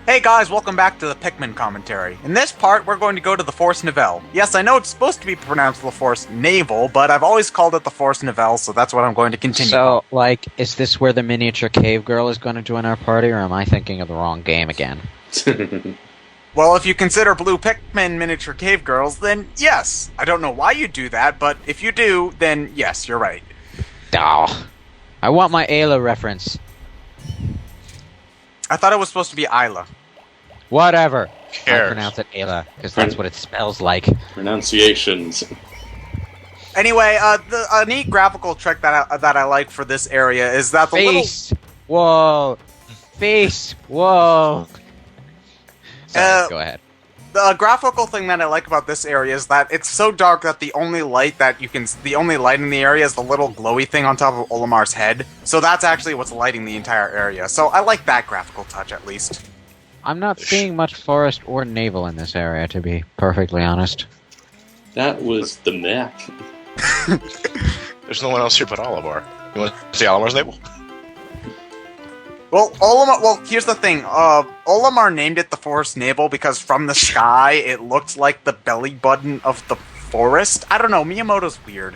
Hey guys, welcome back to the Pikmin commentary. In this part, we're going to go to the Forest Nav-L. Yes, I know it's supposed to be pronounced the Forest Navel, but I've always called it the Forest Nav-L, so that's what I'm going to continue. So, like, is this where the miniature cave girl is going to join our party, or am I thinking of the wrong game again? Well, if you consider blue Pikmin miniature cave girls, then yes. I don't know why you do that, but if you do, then yes, you're right. Oh, I want my Ayla reference. I thought it was supposed to be Isla. Whatever. Cares? I pronounce it Ayla, because that's what it spells like. Pronunciations. Anyway, a neat graphical trick that I like for this area is that the Face! Whoa! Face! Whoa! Sorry, go ahead. The graphical thing that I like about this area is that it's so dark that the only light in the area is the little glowy thing on top of Olimar's head. So that's actually what's lighting the entire area. So I like that graphical touch at least. I'm not seeing much forest or navel in this area, to be perfectly honest. That was the map. There's no one else here but Olimar. You want to see Olimar's navel? Well, here's the thing. Olimar named it the Forest Navel because from the sky it looked like the belly button of the forest. I don't know, Miyamoto's weird.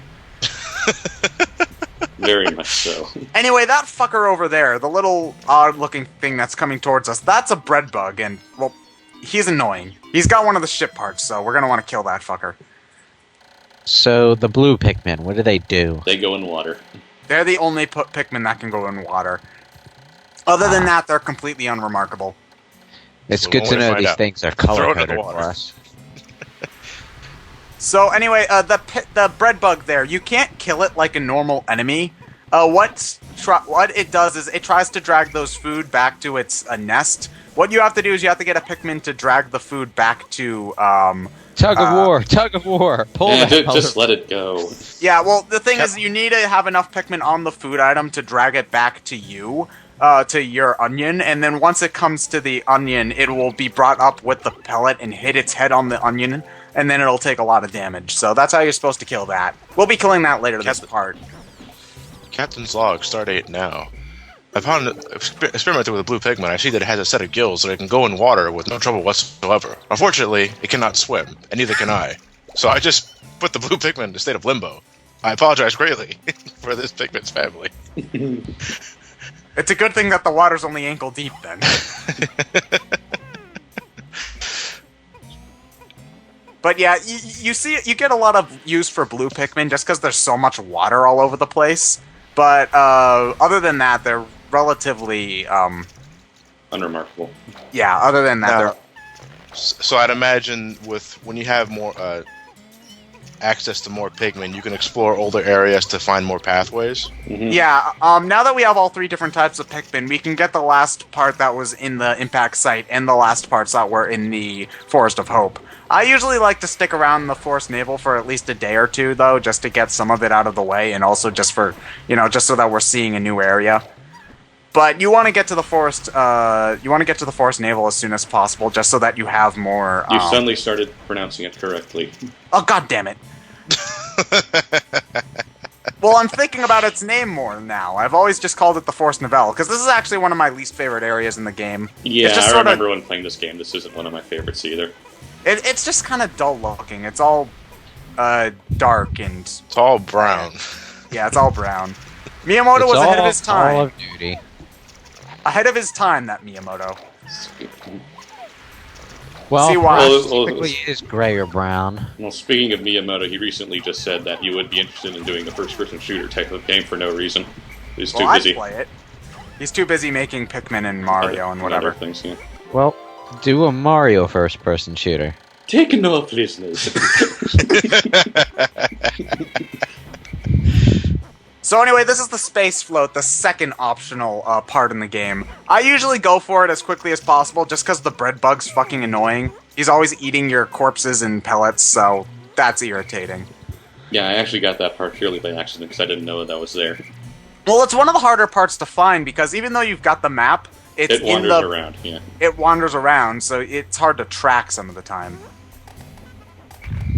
Very much so. Anyway, that fucker over there, the little odd-looking thing that's coming towards us, that's a bread bug, and, well, he's annoying. He's got one of the ship parts, so we're gonna want to kill that fucker. So, the blue Pikmin, what do? They go in water. They're the only Pikmin that can go in water. Other than that, they're completely unremarkable. It's So good we to wanna know find these out. things are Throw it in color-coded the for water. us. So anyway, the bread bug there, you can't kill it like a normal enemy. What it does is it tries to drag those food back to its nest. What you have to do is you have to get a Pikmin to drag the food back to Tug of war, pull Yeah, that just let it go. Yeah, well, the thing is you need to have enough Pikmin on the food item to drag it back to you, to your onion, and then once it comes to the onion, it will be brought up with the pellet and hit its head on the onion, and then it'll take a lot of damage. So that's how you're supposed to kill that. We'll be killing that later this part. Captain's log, stardate now. I found experimenting with a blue Pikmin. I see that it has a set of gills so it can go in water with no trouble whatsoever. Unfortunately, it cannot swim, and neither can I. So I just put the blue Pikmin in a state of limbo. I apologize greatly for this Pikmin's family. It's a good thing that the water's only ankle deep then. But yeah, you see, you get a lot of use for blue Pikmin just because there's so much water all over the place. But other than that, they're relatively Unremarkable. yeah. Other than that, they're So I'd imagine when you have more access to more Pikmin, you can explore older areas to find more pathways. Mm-hmm. yeah. Now that we have all three different types of Pikmin, we can get the last part that was in the impact site and the last parts that were in the Forest of Hope. I usually like to stick around the Forest Navel for at least a day or two, though, just to get some of it out of the way, and also just for, just so that we're seeing a new area. But you want to get to the forest. You want to get to the Forest Navel as soon as possible, just so that you have more. You suddenly started pronouncing it correctly. Oh, god damn it! Well, I'm thinking about its name more now. I've always just called it the Forest Nav-L, because this is actually one of my least favorite areas in the game. Yeah, it's just I sorta- remember when playing this game. This isn't one of my favorites either. It's just kind of dull looking. It's all dark and It's all brown. yeah, it's all brown. Miyamoto was ahead of his time. Call of Duty. Ahead of his time, that Miyamoto. Well, See why? typically it is gray or brown. Well, speaking of Miyamoto, he recently just said that he would be interested in doing the first-person shooter type of game for no reason. He's too Well, busy. I'd play it. He's too busy making Pikmin and Mario and Other whatever. things, yeah. Well, do a Mario first-person shooter. Take no prisoners. So anyway, this is the space float, the second optional part in the game. I usually go for it as quickly as possible just because the bread bug's fucking annoying. He's always eating your corpses and pellets, so that's irritating. Yeah, I actually got that part purely by accident because I didn't know that was there. Well, it's one of the harder parts to find because even though you've got the map, it's It wanders around, yeah. It wanders around, so it's hard to track some of the time.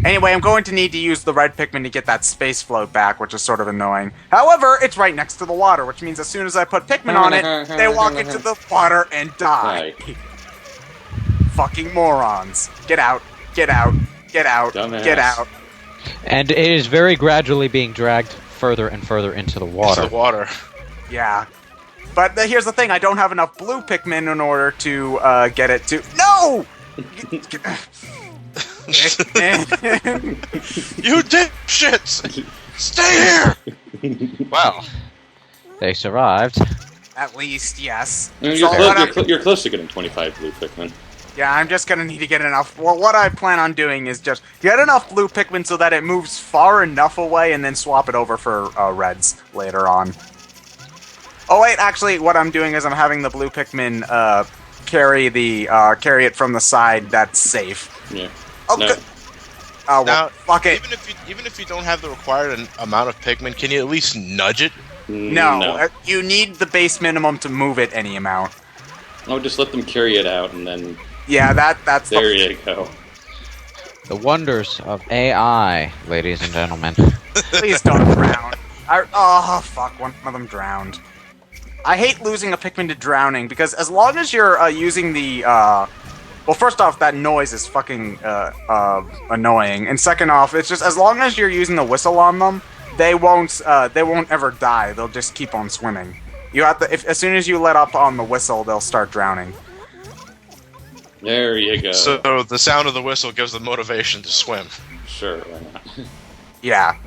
Anyway, I'm going to need to use the red Pikmin to get that space float back, which is sort of annoying. However, it's right next to the water, which means as soon as I put Pikmin on it, they walk into the water and die. Hi. fucking morons. Get out. Get out. Get out. Dumbass. Get out. And it is very gradually being dragged further and further into the water. Into the water. Yeah. But here's the thing, I don't have enough blue Pikmin in order to get it to... No! You dipshits! Stay here! Well, they survived. At least, yes. You're, So you're close to getting 25 blue Pikmin. yeah, I'm just gonna need to get enough... Well, what I plan on doing is just get enough blue Pikmin so that it moves far enough away and then swap it over for reds later on. Oh wait, actually, what I'm doing is I'm having the blue Pikmin carry it from the side that's safe. Yeah. Oh, No. good. Oh, well, Now, fuck it. even if you don't have the required amount of Pikmin, can you at least nudge it? No, you need the base minimum to move it any amount. Oh, just let them carry it out, and then Yeah, that's there you go. The wonders of AI, ladies and gentlemen. Please don't drown. Oh, fuck, one of them drowned. I hate losing a Pikmin to drowning, because as long as you're using the, well, first off, that noise is fucking, annoying, and second off, it's just, as long as you're using the whistle on them, they won't ever die, they'll just keep on swimming. You have to, as soon as you let up on the whistle, they'll start drowning. There you go. So the sound of the whistle gives them motivation to swim. Sure, why not? Yeah.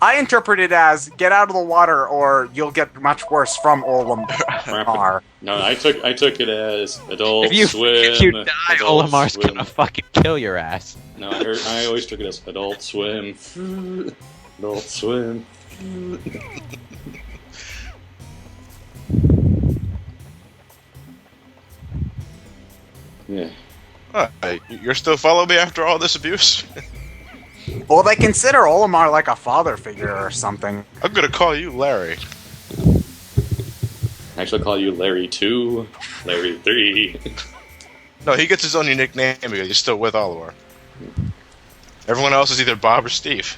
I interpret it as, get out of the water or you'll get much worse from Olimar. No, I took it as adult If you swim. die, adult Olimar's swim. gonna fucking kill your ass. No, I always took it as adult swim. Adult swim. Yeah. You're still following me after all this abuse? Well, they consider Olimar like a father figure or something. I'm gonna call you Larry. Actually, I'll call you Larry 2, Larry 3. No, he gets his own unique name because he's still with Oliver. Everyone else is either Bob or Steve.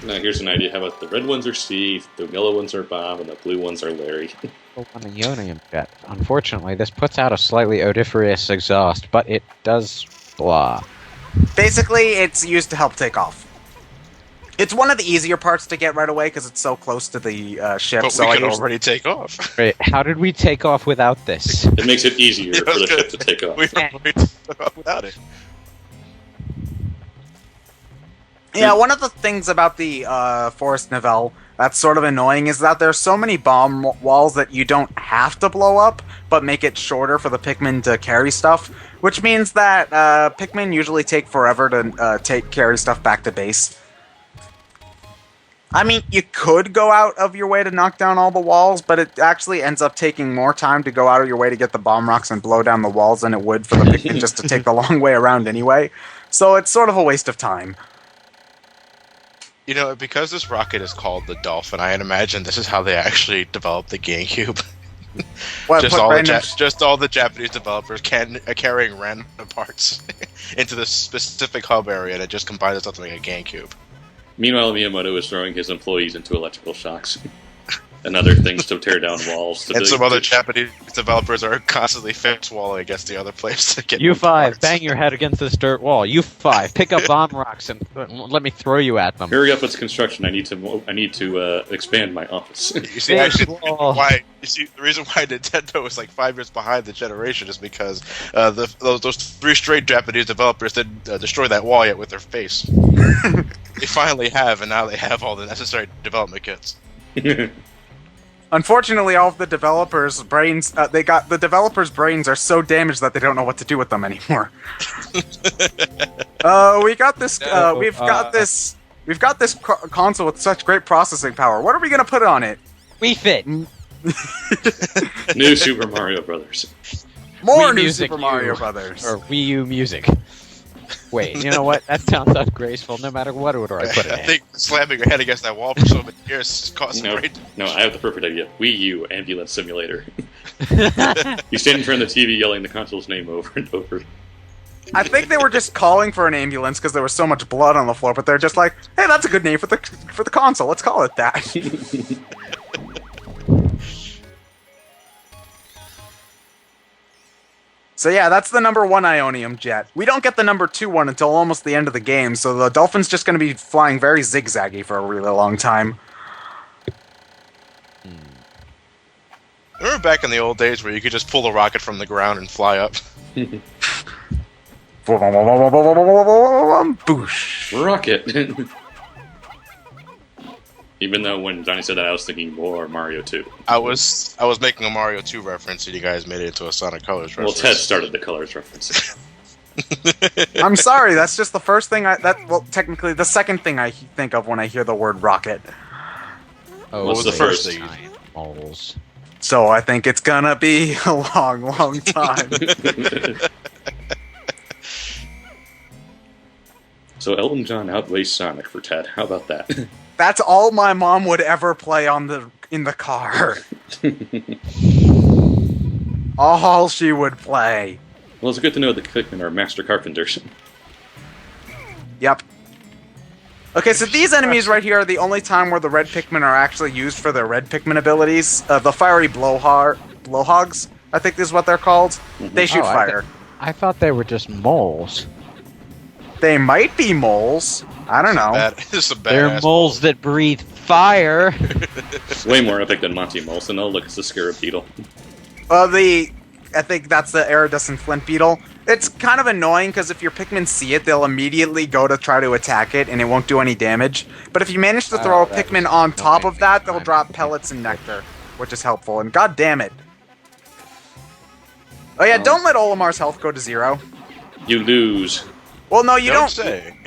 Now, here's an idea. How about the red ones are Steve, the yellow ones are Bob, and the blue ones are Larry? On a Ionium jet. Unfortunately, this puts out a slightly odoriferous exhaust, but it does blah. Basically, it's used to help take off. It's one of the easier parts to get right away because it's so close to the ship. But so we I can usually- already take off. Wait, how did we take off without this? It makes it easier Yeah, I for was the gonna ship to take off. We already took off without it. Yeah, one of the things about the Forest Nav-L that's sort of annoying is that there's so many bomb walls that you don't have to blow up, but make it shorter for the Pikmin to carry stuff, which means that Pikmin usually take forever to carry stuff back to base. I mean, you could go out of your way to knock down all the walls, but it actually ends up taking more time to go out of your way to get the bomb rocks and blow down the walls than it would for the Pikmin just to take the long way around anyway. So it's sort of a waste of time. You know, because this rocket is called the Dolphin, I imagine this is how they actually developed the GameCube. What, just put all random- the Japanese developers carrying random parts into this specific hub area, and it just combines itself to make a GameCube. Meanwhile, Miyamoto is throwing his employees into electrical shocks and other things to tear down walls. And some other Japanese developers are constantly fence walling against the other place to get U5, parts. bang your head against this dirt wall. U5, pick up bomb rocks and let me throw you at them. Hurry up! It's construction. I need to expand my office. You see, There's actually, wall. the reason why Nintendo is like 5 years behind the generation is because those 3 straight Japanese developers didn't destroy that wall yet with their face. They finally have, and now they have all the necessary development kits. Unfortunately, all of the developers' brains, the developers' brains are so damaged that they don't know what to do with them anymore. We've got this console with such great processing power. What are we gonna put on it? We fit. New Super Mario Brothers. More Wii new Music Super Mario U, Brothers. Or Wii U music. Wait, you know what? That sounds ungraceful. No matter what order I put it I in. think slamming your head against that wall for so many years has caused some No, great. no, I have the perfect idea. Wii U ambulance simulator. You stand in front of the TV yelling the console's name over and over. I think they were just calling for an ambulance because there was so much blood on the floor, but they're just like, "Hey, that's a good name for the console. Let's call it that." So yeah, that's the number 1 Ionium jet. We don't get the number 2 one until almost the end of the game, so the Dolphin's just going to be flying very zigzaggy for a really long time. Remember back in the old days where you could just pull a rocket from the ground and fly up? Boosh. Rocket. Even though when Johnny said that, I was thinking more Mario 2. I was making a Mario 2 reference, and you guys made it into a Sonic Colors Well, reference. Ted started the colors reference. I'm sorry, that's just the first thing well, technically, the second thing I think of when I hear the word rocket. Oh, What's the they first? giant moles. So I think it's gonna be a long, long time. So Elton John outweighs Sonic for Ted. How about that? That's all my mom would ever play in the car. All she would play. Well, it's good to know the Pikmin are master carpenters. Yep. Okay, so these enemies right here are the only time where the red Pikmin are actually used for their red Pikmin abilities. The fiery blowhogs, I think is what they're called. They shoot fire. I thought they were just moles. They might be moles. I don't know. This is a They're badass moles that breathe fire. Way more epic than Monty Molson. Oh, look, it's the Scarab Beetle. I think that's the iridescent flint beetle. It's kind of annoying because if your Pikmin see it, they'll immediately go to try to attack it, and it won't do any damage. But if you manage to throw a that Pikmin was on top of that, they'll annoying. drop pellets and nectar, which is helpful. And god damn it. Oh yeah, don't let Olimar's health go to 0. You lose. Well, no, you Don't don't. say.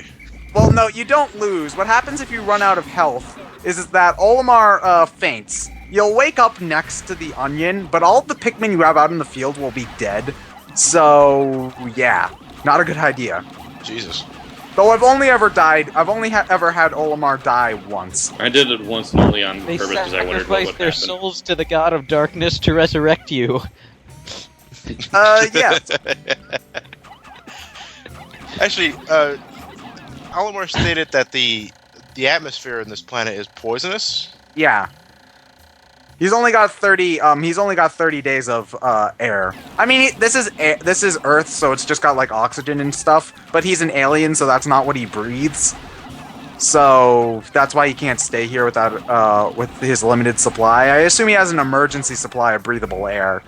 Well, no, you don't lose. What happens if you run out of health is that Olimar faints. You'll wake up next to the onion, but all of the Pikmin you have out in the field will be dead. So, yeah, not a good idea. Jesus. Though I've only ever died, I've only ever had Olimar die once. I did it once and only on They purpose because I wondered what sacrifice would their happen. souls to the god of darkness to resurrect you. Yeah. Actually, Olimar stated that the atmosphere in this planet is poisonous. Yeah. He's only got 30 days of air. I mean, this is Earth, so it's just got like oxygen and stuff, but he's an alien, so that's not what he breathes. So that's why he can't stay here without with his limited supply. I assume he has an emergency supply of breathable air.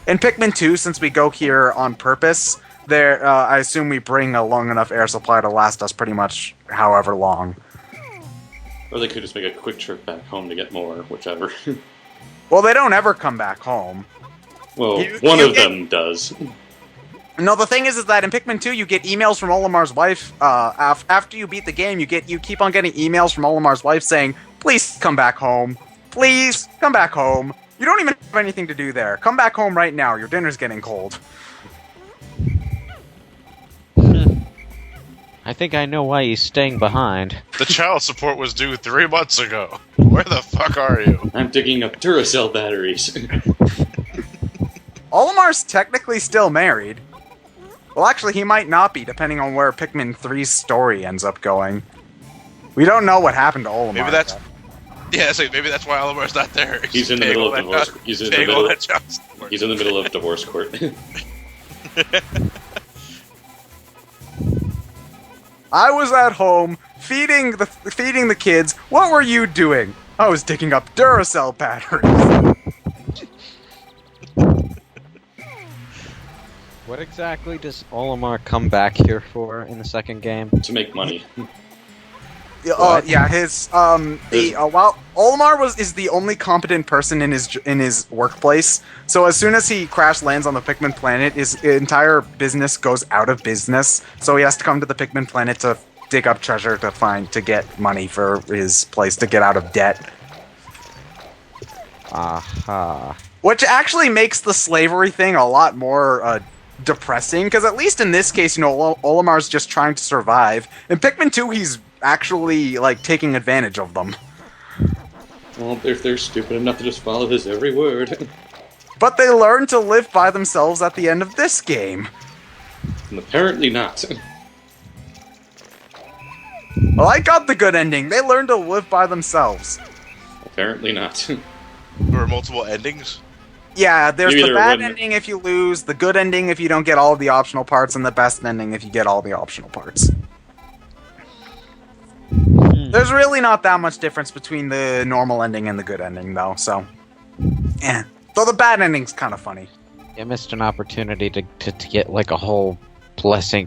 In Pikmin 2, since we go here on purpose, I assume we bring a long enough air supply to last us pretty much however long. Or they could just make a quick trip back home to get more, whichever. Well, they don't ever come back home. Well, You of get- them does. No, the thing is that in Pikmin 2, you get emails from Olimar's wife. After you beat the game, you keep on getting emails from Olimar's wife saying, "Please come back home. Please come back home. You don't even have anything to do there. Come back home right now. Your dinner's getting cold." I think I know why he's staying behind. The child support was due 3 months ago. Where the fuck are you? I'm digging up Duracell batteries. Olimar's technically still married. Well, actually, he might not be, depending on where Pikmin 3's story ends up going. We don't know what happened to Olimar. Maybe that's maybe that's why Olimar's not there. He's in the middle of divorce. He's in the middle of divorce court. I was at home feeding the kids. What were you doing? I was digging up Duracell batteries. What exactly does Olimar come back here for in the second game? To make money. Yeah, his while Olimar is the only competent person in his workplace. So as soon as he crash lands on the Pikmin planet, his entire business goes out of business. So he has to come to the Pikmin planet to dig up treasure to get money for his place to get out of debt. Aha. Which actually makes the slavery thing a lot more depressing, because at least in this case, Olimar's just trying to survive. In Pikmin 2, he's actually like taking advantage of them. Well, if they're stupid enough to just follow his every word. But they learn to live by themselves at the end of this game. And apparently not. Well, I got the good ending. They learn to live by themselves. Apparently not. There were multiple endings. Yeah, there's You the either bad win- ending if you lose, the good ending if you don't get all of the optional parts, and the best ending if you get all the optional parts. There's really not that much difference between the normal ending and the good ending, though, so... Eh. Though the bad ending's kind of funny. You missed an opportunity to get like a whole blessed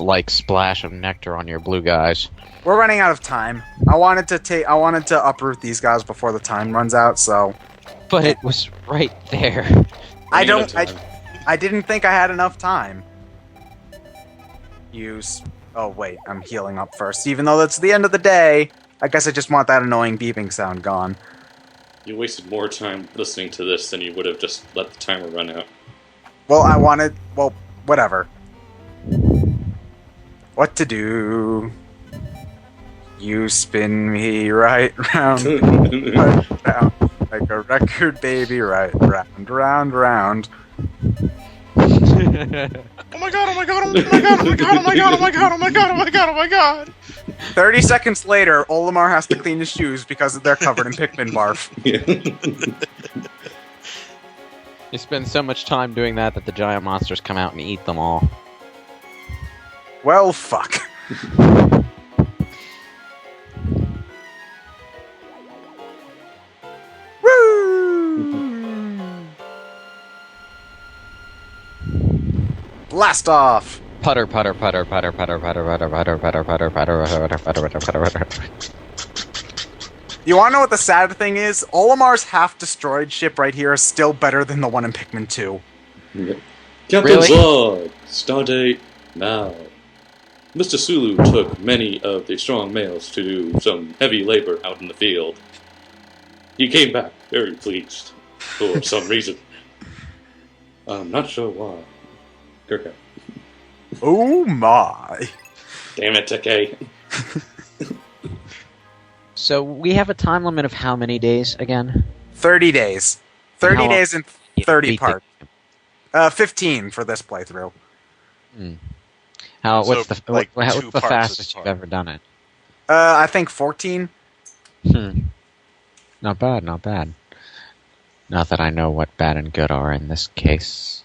like splash of nectar on your blue guys. We're running out of time. I wanted to uproot these guys before the time runs out, so... But it was right there. I Running out don't... of time. I didn't think I had enough time. Use... Oh, wait, I'm healing up first. Even though that's the end of the day, I guess I just want that annoying beeping sound gone. You wasted more time listening to this than you would have just let the timer run out. Well, I wanted... Well, whatever. What to do? You spin me right round, right round, like a record, baby, right round, round, round. Oh my god, oh my god, oh my god, oh my god, oh my god, oh my god, oh my god, oh my god, oh my god! 30 seconds later, Olimar has to clean his shoes because they're covered in Pikmin barf. You spend so much time doing that the giant monsters come out and eat them all. Well, fuck. Woo! Blast off! Putter, putter, putter, putter, putter, putter, putter, putter, putter, putter, putter, putter, putter, putter, putter. You wanna know what the sad thing is? Olimar's half-destroyed ship right here is still better than the one in Pikmin 2. Captain's log! Stardate now. Mr. Sulu took many of the strong males to do some heavy labor out in the field. He came back very pleased, for some reason. I'm not sure why. Okay. Oh my. Damn it, Takei. So we have a time limit of how many days again? 30 days. 30 How long- days and 30 Beat parts. 15 for this playthrough. What's So, the like, what's two the parts fastest this you've part. ever done it? I think 14. Not bad, not bad. Not that I know what bad and good are in this case.